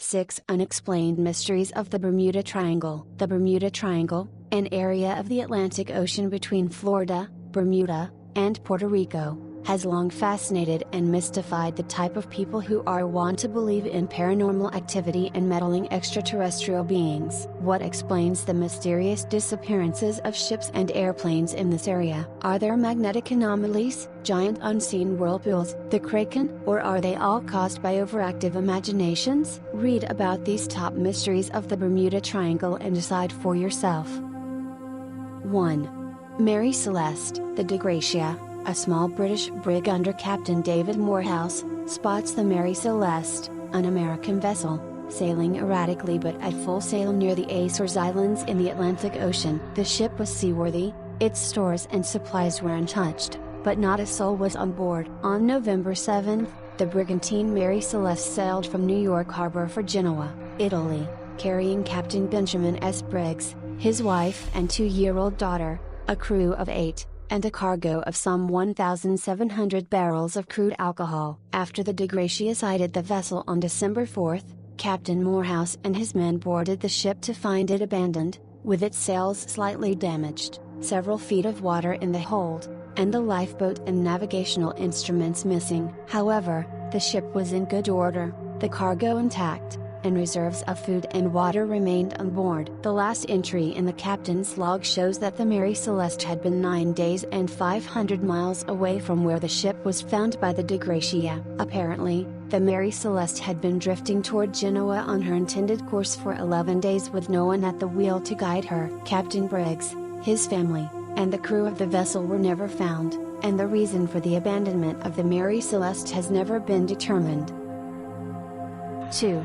6 Unexplained Mysteries of the Bermuda Triangle. The Bermuda Triangle, an area of the Atlantic Ocean between Florida, Bermuda, and Puerto Rico, has long fascinated and mystified the type of people who are wont to believe in paranormal activity and meddling extraterrestrial beings. What explains the mysterious disappearances of ships and airplanes in this area? Are there magnetic anomalies, giant unseen whirlpools, the Kraken, or are they all caused by overactive imaginations? Read about these top mysteries of the Bermuda Triangle and decide for yourself. 1. Mary Celeste, the Dakota. A small British brig under Captain David Morehouse, spots the Mary Celeste, an American vessel, sailing erratically but at full sail near the Azores Islands in the Atlantic Ocean. The ship was seaworthy, its stores and supplies were untouched, but not a soul was on board. On November 7, the brigantine Mary Celeste sailed from New York Harbor for Genoa, Italy, carrying Captain Benjamin S. Briggs, his wife and 2-year-old daughter, a crew of 8, and a cargo of some 1,700 barrels of crude alcohol. After the Dakota sighted the vessel on December 4, Captain Morehouse and his men boarded the ship to find it abandoned, with its sails slightly damaged, several feet of water in the hold, and the lifeboat and navigational instruments missing. However, the ship was in good order, the cargo intact, and reserves of food and water remained on board. The last entry in the captain's log shows that the Mary Celeste had been 9 days and 500 miles away from where the ship was found by the Dakota. Apparently, the Mary Celeste had been drifting toward Genoa on her intended course for 11 days with no one at the wheel to guide her. Captain Briggs, his family, and the crew of the vessel were never found, and the reason for the abandonment of the Mary Celeste has never been determined. 2.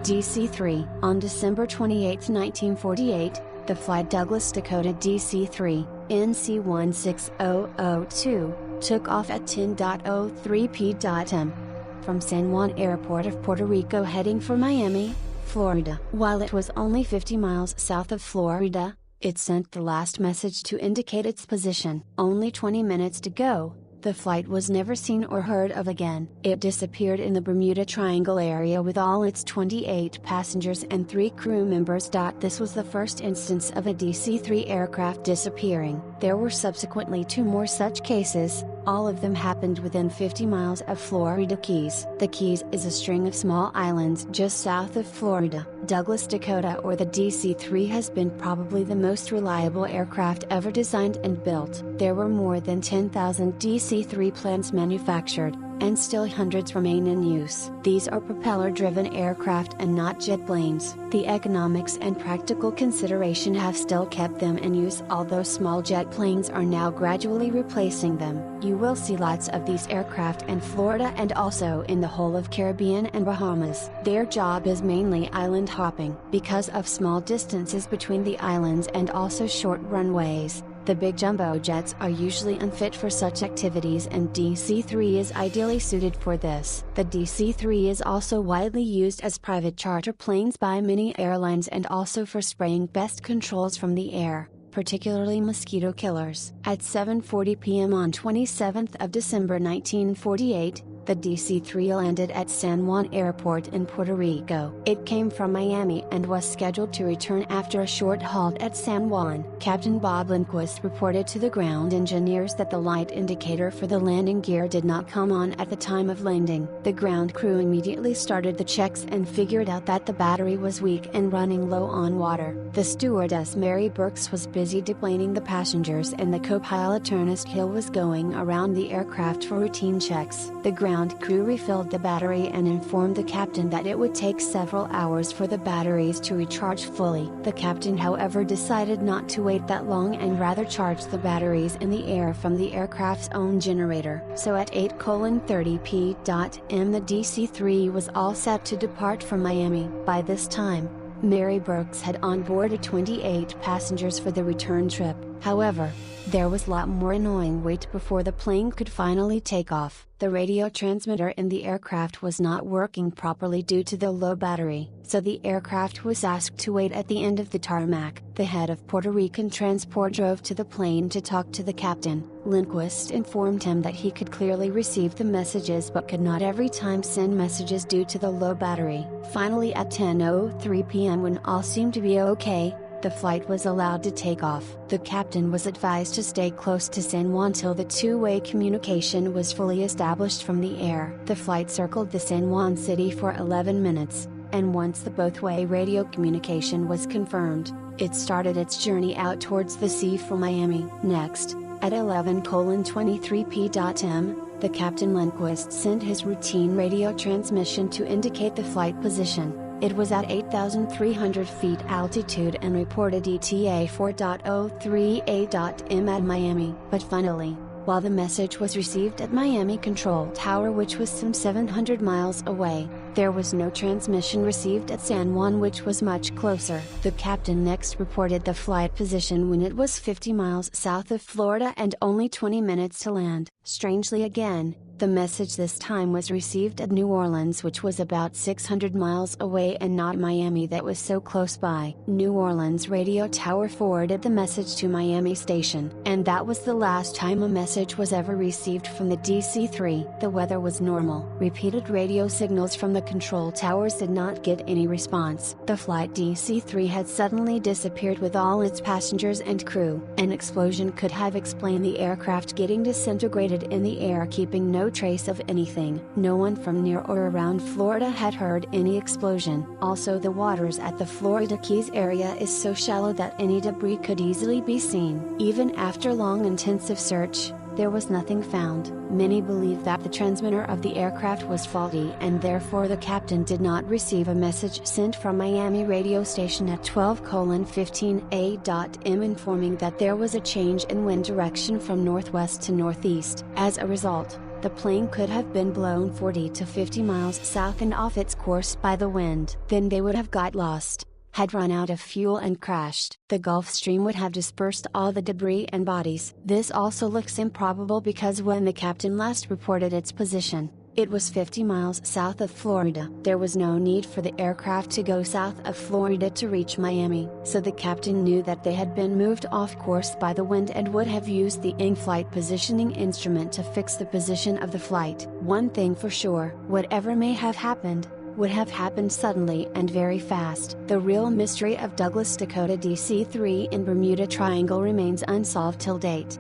DC-3. On December 28, 1948, the flight Douglas Dakota DC-3, NC-16002, took off at 10:03 p.m. from San Juan Airport of Puerto Rico heading for Miami, Florida. While it was only 50 miles south of Florida, it sent the last message to indicate its position. Only 20 minutes to go, the flight was never seen or heard of again. It disappeared in the Bermuda Triangle area with all its 28 passengers and 3 crew members. This was the first instance of a DC-3 aircraft disappearing. There were subsequently 2 more such cases, all of them happened within 50 miles of Florida Keys. The Keys is a string of small islands just south of Florida. Douglas Dakota, or the DC-3, has been probably the most reliable aircraft ever designed and built. There were more than 10,000 DC-3 planes manufactured, and still hundreds remain in use. These are propeller-driven aircraft and not jet planes. The economics and practical consideration have still kept them in use, although small jet planes are now gradually replacing them. You will see lots of these aircraft in Florida and also in the whole of Caribbean and Bahamas. Their job is mainly island hopping. Because of small distances between the islands and also short runways, the big jumbo jets are usually unfit for such activities, and DC-3 is ideally suited for this. The DC-3 is also widely used as private charter planes by many airlines and also for spraying pest controls from the air, particularly mosquito killers. At 7:40 p.m. on 27th of December 1948, the DC-3 landed at San Juan Airport in Puerto Rico. It came from Miami and was scheduled to return after a short halt at San Juan. Captain Bob Lindquist reported to the ground engineers that the light indicator for the landing gear did not come on at the time of landing. The ground crew immediately started the checks and figured out that the battery was weak and running low on water. The stewardess Mary Burks was busy deplaning the passengers, and the co-pilot Ernest Hill was going around the aircraft for routine checks. The ground crew refilled the battery and informed the captain that it would take several hours for the batteries to recharge fully. The captain, however, decided not to wait that long and rather charge the batteries in the air from the aircraft's own generator. So at 8:30 p.m. the DC-3 was all set to depart from Miami. By this time, Mary Burks had on board 28 passengers for the return trip. However, There was a lot more annoying wait before the plane could finally take off. The radio transmitter in the aircraft was not working properly due to the low battery, so the aircraft was asked to wait at the end of the tarmac. The head of Puerto Rican transport drove to the plane to talk to the captain. Lindquist informed him that he could clearly receive the messages but could not every time send messages due to the low battery. Finally, at 10:03 p.m., when all seemed to be okay, the flight was allowed to take off. The captain was advised to stay close to San Juan till the two-way communication was fully established from the air. The flight circled the San Juan city for 11 minutes, and once the both-way radio communication was confirmed, it started its journey out towards the sea from Miami. Next, at 11:23 p.m., the Captain Lindquist sent his routine radio transmission to indicate the flight position. It was at 8,300 feet altitude and reported ETA 4.03 a.m. at Miami. But finally, while the message was received at Miami Control Tower, which was some 700 miles away, there was no transmission received at San Juan, which was much closer. The captain next reported the flight position when it was 50 miles south of Florida and only 20 minutes to land. Strangely again, the message this time was received at New Orleans, which was about 600 miles away, and not Miami, that was so close by. New Orleans radio tower forwarded the message to Miami station, and that was the last time a message was ever received from the DC-3. The weather was normal. Repeated radio signals from the control towers did not get any response. The flight DC-3 had suddenly disappeared with all its passengers and crew. An explosion could have explained the aircraft getting disintegrated in the air, keeping no trace of anything. No one from near or around Florida had heard any explosion. Also, the waters at the Florida Keys area is so shallow that any debris could easily be seen. Even after long intensive search, there was nothing found. Many believe that the transmitter of the aircraft was faulty, and therefore the captain did not receive a message sent from Miami radio station at 12:15 a.m. informing that there was a change in wind direction from northwest to northeast. As a result, the plane could have been blown 40 to 50 miles south and off its course by the wind. Then they would have got lost, had run out of fuel and crashed. The Gulf Stream would have dispersed all the debris and bodies. This also looks improbable because when the captain last reported its position, it was 50 miles south of Florida. There was no need for the aircraft to go south of Florida to reach Miami, so the captain knew that they had been moved off course by the wind and would have used the in-flight positioning instrument to fix the position of the flight. One thing for sure, whatever may have happened, would have happened suddenly and very fast. The real mystery of Douglas Dakota DC-3 in Bermuda Triangle remains unsolved till date.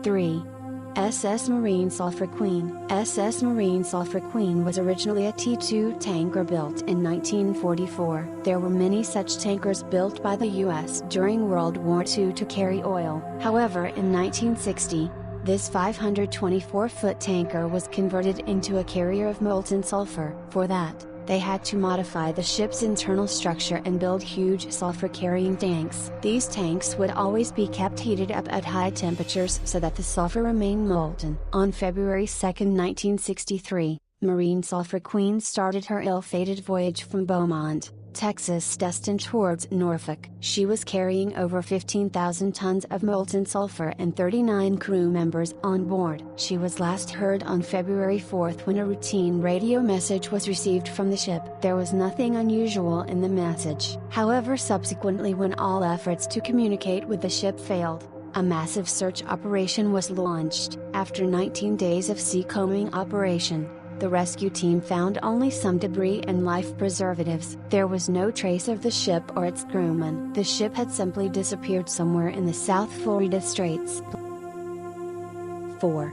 3. SS Marine Sulphur Queen. SS Marine Sulphur Queen was originally a T-2 tanker built in 1944. There were many such tankers built by the U.S. during World War II to carry oil. However, in 1960, this 524-foot tanker was converted into a carrier of molten sulfur. For that, they had to modify the ship's internal structure and build huge sulfur-carrying tanks. These tanks would always be kept heated up at high temperatures so that the sulfur remained molten. On February 2, 1963, Marine Sulphur Queen started her ill-fated voyage from Beaumont, Texas, destined towards Norfolk. She was carrying over 15,000 tons of molten sulfur and 39 crew members on board. She was last heard on February 4 when a routine radio message was received from the ship. There was nothing unusual in the message. However, subsequently, when all efforts to communicate with the ship failed, a massive search operation was launched. After 19 days of sea-combing operation, the rescue team found only some debris and life preservatives. There was no trace of the ship or its crewmen. The ship had simply disappeared somewhere in the South Florida Straits. 4.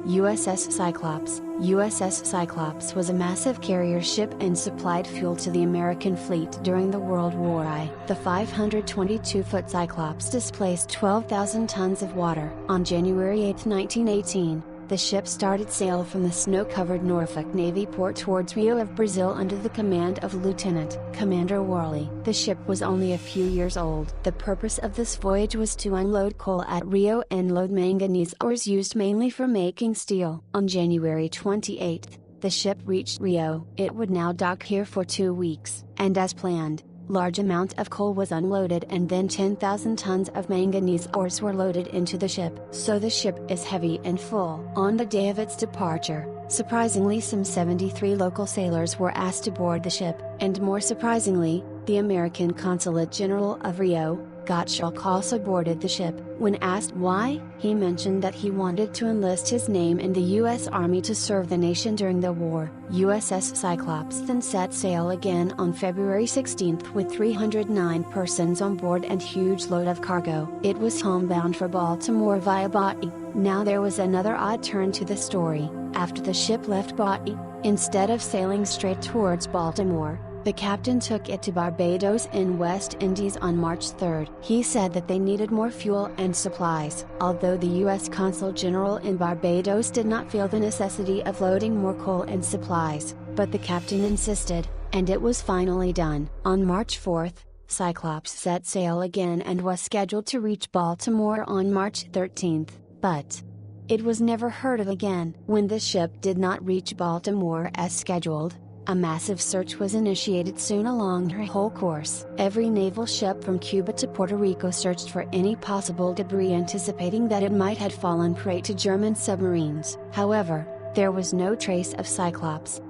USS Cyclops. USS Cyclops was a massive carrier ship and supplied fuel to the American fleet during the World War I. The 522-foot Cyclops displaced 12,000 tons of water. On January 8, 1918, the ship started sail from the snow-covered Norfolk Navy port towards Rio of Brazil under the command of Lieutenant Commander Worley. The ship was only a few years old. The purpose of this voyage was to unload coal at Rio and load manganese ores used mainly for making steel. On January 28, the ship reached Rio. It would now dock here for 2 weeks, and as planned, Large amount of coal was unloaded and then 10,000 tons of manganese ores were loaded into the ship. So the ship is heavy and full. On the day of its departure, surprisingly some 73 local sailors were asked to board the ship, and more surprisingly, the American Consulate General of Rio, Gottschalk, also boarded the ship. When asked why, he mentioned that he wanted to enlist his name in the U.S. Army to serve the nation during the war. USS Cyclops then set sail again on February 16 with 309 persons on board and huge load of cargo. It was homebound for Baltimore via Bahia. Now there was another odd turn to the story. After the ship left Bahia, instead of sailing straight towards Baltimore, the captain took it to Barbados in West Indies on March 3. He said that they needed more fuel and supplies. Although the U.S. Consul General in Barbados did not feel the necessity of loading more coal and supplies, but the captain insisted, and it was finally done. On March 4, Cyclops set sail again and was scheduled to reach Baltimore on March 13, but it was never heard of again. When the ship did not reach Baltimore as scheduled, a massive search was initiated soon along her whole course. Every naval ship from Cuba to Puerto Rico searched for any possible debris, anticipating that it might have fallen prey to German submarines. However, there was no trace of Cyclops.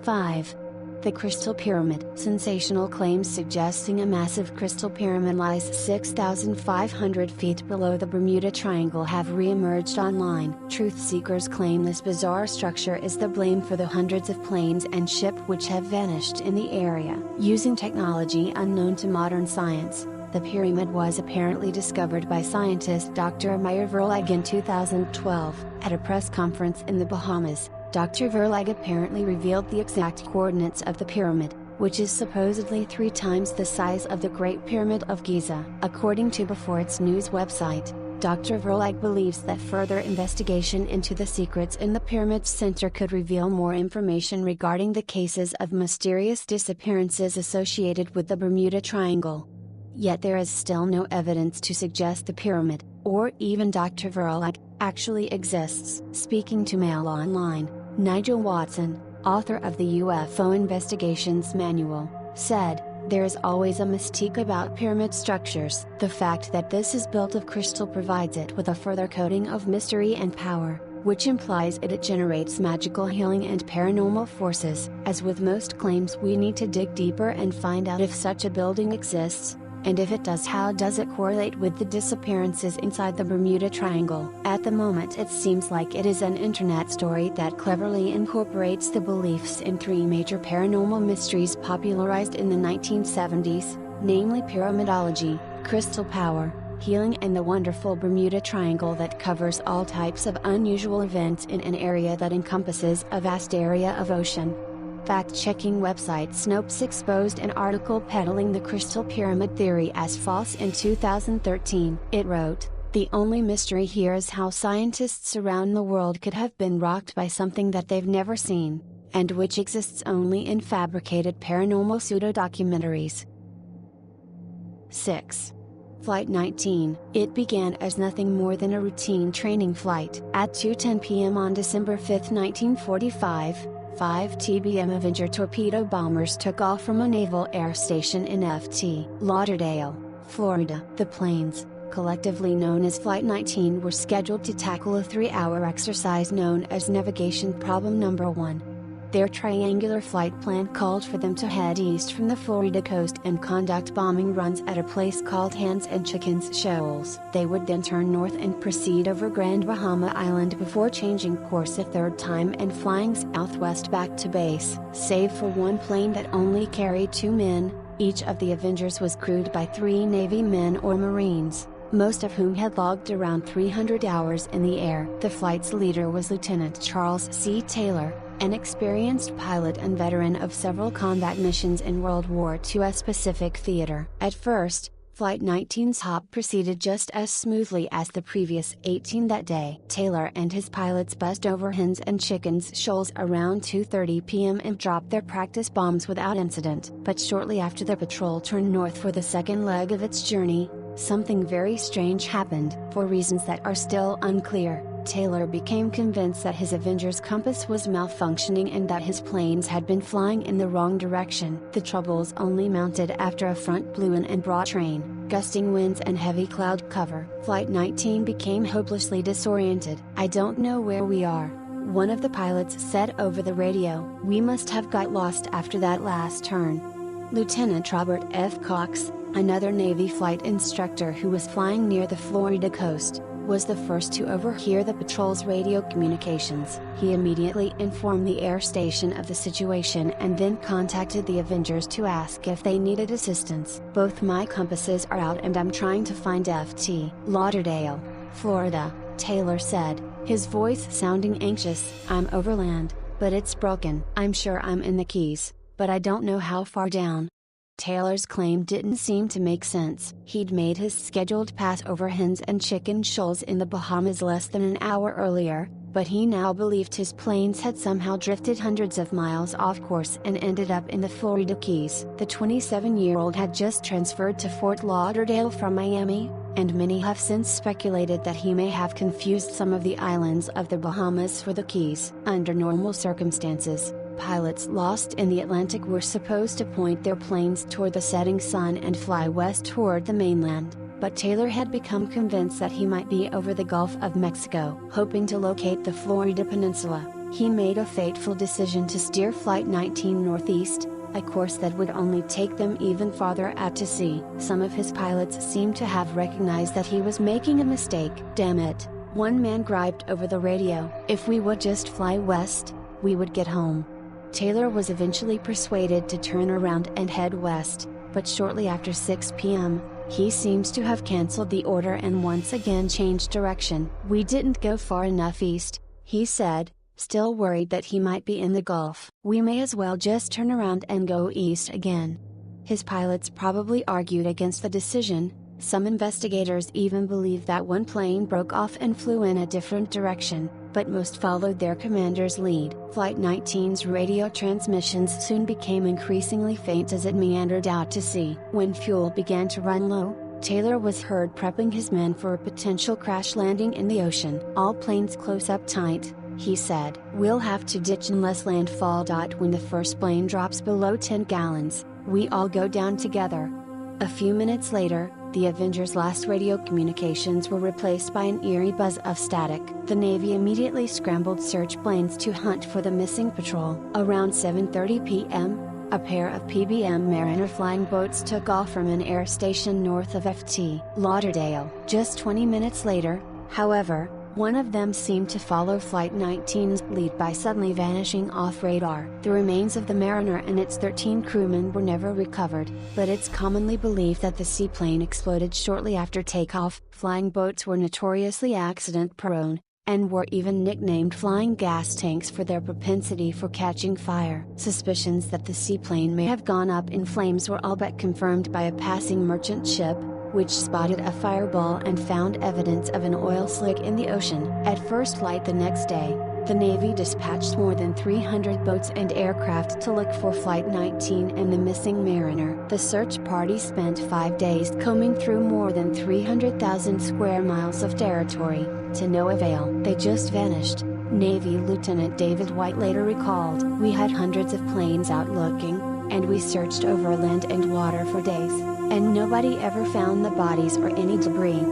5. The Crystal Pyramid. Sensational claims suggesting a massive crystal pyramid lies 6,500 feet below the Bermuda Triangle have re-emerged online. Truth seekers claim this bizarre structure is the blame for the hundreds of planes and ships which have vanished in the area. Using technology unknown to modern science, the pyramid was apparently discovered by scientist Dr. Meyer Verlag in 2012. At a press conference in the Bahamas, Dr. Verlag apparently revealed the exact coordinates of the pyramid, which is supposedly 3 times the size of the Great Pyramid of Giza. According to Before It's News website, Dr. Verlag believes that further investigation into the secrets in the pyramid's center could reveal more information regarding the cases of mysterious disappearances associated with the Bermuda Triangle. Yet there is still no evidence to suggest the pyramid, or even Dr. Verlag, actually exists. Speaking to Mail Online, Nigel Watson, author of the UFO Investigations Manual, said, "There is always a mystique about pyramid structures. The fact that this is built of crystal provides it with a further coating of mystery and power, which implies it generates magical healing and paranormal forces. As with most claims, we need to dig deeper and find out if such a building exists, and if it does, how does it correlate with the disappearances inside the Bermuda Triangle?" At the moment it seems like it is an internet story that cleverly incorporates the beliefs in 3 major paranormal mysteries popularized in the 1970s, namely pyramidology, crystal power, healing, and the wonderful Bermuda Triangle that covers all types of unusual events in an area that encompasses a vast area of ocean. Fact-checking website Snopes exposed an article peddling the crystal pyramid theory as false in 2013. It wrote, "The only mystery here is how scientists around the world could have been rocked by something that they've never seen, and which exists only in fabricated paranormal pseudo-documentaries." 6. Flight 19. It began as nothing more than a routine training flight. At 2:10 p.m. on December 5, 1945, 5 TBM Avenger torpedo bombers took off from a naval air station in Ft. Lauderdale, Florida. The planes, collectively known as Flight 19, were scheduled to tackle a 3-hour exercise known as Navigation Problem Number 1. Their triangular flight plan called for them to head east from the Florida coast and conduct bombing runs at a place called Hens and Chickens Shoals. They would then turn north and proceed over Grand Bahama Island before changing course a 3rd time and flying southwest back to base. Save for one plane that only carried 2 men, each of the Avengers was crewed by 3 Navy men or Marines, most of whom had logged around 300 hours in the air. The flight's leader was Lieutenant Charles C. Taylor, an experienced pilot and veteran of several combat missions in World War II Pacific Theater. At first, Flight 19's hop proceeded just as smoothly as the previous 18 that day. Taylor and his pilots buzzed over Hens and Chickens Shoals around 2:30 p.m. and dropped their practice bombs without incident. But shortly after the patrol turned north for the second leg of its journey, something very strange happened. For reasons that are still unclear, Taylor became convinced that his Avenger's compass was malfunctioning and that his planes had been flying in the wrong direction. The troubles only mounted after a front blew in and brought rain, gusting winds and heavy cloud cover. Flight 19 became hopelessly disoriented. "I don't know where we are," one of the pilots said over the radio. "We must have got lost after that last turn." Lieutenant Robert F. Cox, another Navy flight instructor who was flying near the Florida coast, was the first to overhear the patrol's radio communications. He immediately informed the air station of the situation and then contacted the Avengers to ask if they needed assistance. "Both my compasses are out and I'm trying to find Ft. Lauderdale, Florida," Taylor said, his voice sounding anxious. "I'm overland, but it's broken. I'm sure I'm in the Keys, but I don't know how far down." Taylor's claim didn't seem to make sense. He'd made his scheduled pass over hens and chicken shoals in the Bahamas less than an hour earlier, but he now believed his planes had somehow drifted hundreds of miles off course and ended up in the Florida Keys. The 27-year-old had just transferred to Fort Lauderdale from Miami, and many have since speculated that he may have confused some of the islands of the Bahamas for the Keys. Under normal circumstances, pilots lost in the Atlantic were supposed to point their planes toward the setting sun and fly west toward the mainland, but Taylor had become convinced that he might be over the Gulf of Mexico. Hoping to locate the Florida Peninsula, he made a fateful decision to steer Flight 19 northeast, a course that would only take them even farther out to sea. Some of his pilots seemed to have recognized that he was making a mistake. "Damn it," one man griped over the radio, "if we would just fly west, we would get home." Taylor was eventually persuaded to turn around and head west, but shortly after 6 p.m., he seems to have cancelled the order and once again changed direction. "We didn't go far enough east," he said, still worried that he might be in the Gulf. "We may as well just turn around and go east again." His pilots probably argued against the decision. Some investigators even believe that one plane broke off and flew in a different direction, but most followed their commander's lead. Flight 19's radio transmissions soon became increasingly faint as it meandered out to sea. When fuel began to run low, Taylor was heard prepping his men for a potential crash landing in the ocean. "All planes close up tight," he said. "We'll have to ditch unless landfall. When the first plane drops below 10 gallons, we all go down together." A few minutes later, the Avengers' last radio communications were replaced by an eerie buzz of static. The Navy immediately scrambled search planes to hunt for the missing patrol. Around 7:30 p.m., a pair of PBM Mariner flying boats took off from an air station north of Ft. Lauderdale. Just 20 minutes later, however, one of them seemed to follow Flight 19's lead by suddenly vanishing off radar. The remains of the Mariner and its 13 crewmen were never recovered, but it's commonly believed that the seaplane exploded shortly after takeoff. Flying boats were notoriously accident-prone, and were even nicknamed flying gas tanks for their propensity for catching fire. Suspicions that the seaplane may have gone up in flames were all but confirmed by a passing merchant ship, which spotted a fireball and found evidence of an oil slick in the ocean. At first light the next day, the Navy dispatched more than 300 boats and aircraft to look for Flight 19 and the missing Mariner. The search party spent 5 days combing through more than 300,000 square miles of territory, to no avail. "They just vanished," Navy Lieutenant David White later recalled. "We had hundreds of planes out looking, and we searched over land and water for days, and nobody ever found the bodies or any debris."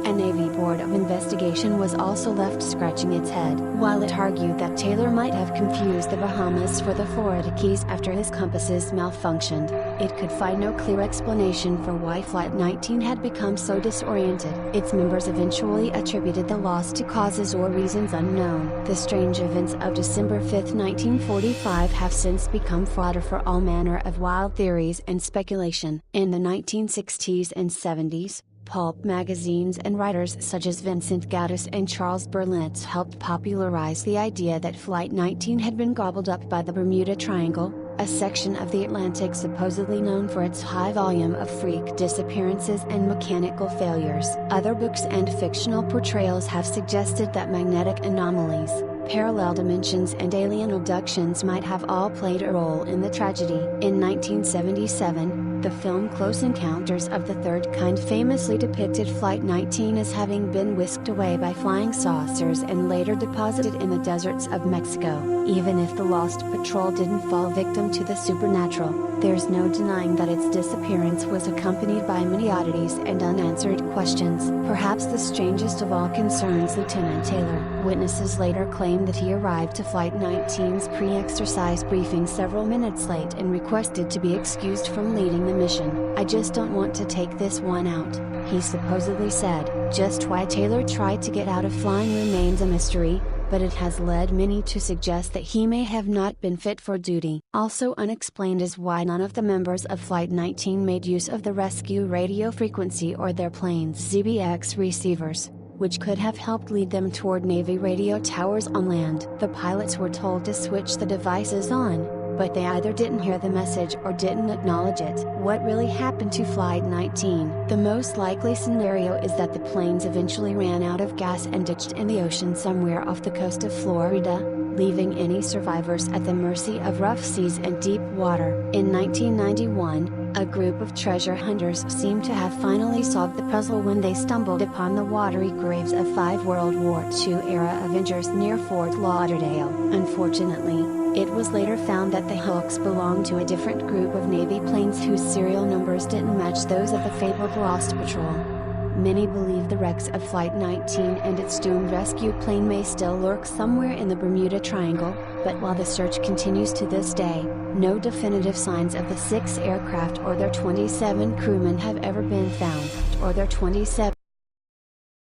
A Navy Board of Investigation was also left scratching its head. While it argued that Taylor might have confused the Bahamas for the Florida Keys after his compasses malfunctioned, it could find no clear explanation for why Flight 19 had become so disoriented. Its members eventually attributed the loss to causes or reasons unknown. The strange events of December 5, 1945 have since become fodder for all manner of wild theories and speculation. In the 1960s and 70s, pulp magazines and writers such as Vincent Gaddis and Charles Berlitz helped popularize the idea that Flight 19 had been gobbled up by the Bermuda Triangle, a section of the Atlantic supposedly known for its high volume of freak disappearances and mechanical failures. Other books and fictional portrayals have suggested that magnetic anomalies, parallel dimensions and alien abductions might have all played a role in the tragedy. In 1977, The film Close Encounters of the Third Kind famously depicted Flight 19 as having been whisked away by flying saucers and later deposited in the deserts of Mexico. Even if the lost patrol didn't fall victim to the supernatural, there's no denying that its disappearance was accompanied by many oddities and unanswered questions. Perhaps the strangest of all concerns Lieutenant Taylor. Witnesses later claimed that he arrived to Flight 19's pre-exercise briefing several minutes late and requested to be excused from leading the mission. "I just don't want to take this one out," he supposedly said. Just why Taylor tried to get out of flying remains a mystery, but it has led many to suggest that he may have not been fit for duty. Also unexplained is why none of the members of Flight 19 made use of the rescue radio frequency or their plane's ZBX receivers, which could have helped lead them toward Navy radio towers on land. The pilots were told to switch the devices on, but they either didn't hear the message or didn't acknowledge it. What really happened to Flight 19? The most likely scenario is that the planes eventually ran out of gas and ditched in the ocean somewhere off the coast of Florida, leaving any survivors at the mercy of rough seas and deep water. In 1991, a group of treasure hunters seemed to have finally solved the puzzle when they stumbled upon the watery graves of 5 World War II-era Avengers near Fort Lauderdale. Unfortunately, it was later found that the hulks belonged to a different group of Navy planes whose serial numbers didn't match those of the fabled Lost Patrol. Many believe the wrecks of Flight 19 and its doomed rescue plane may still lurk somewhere in the Bermuda Triangle, but while the search continues to this day, no definitive signs of the 6 aircraft or their 27 crewmen have ever been found, or their 27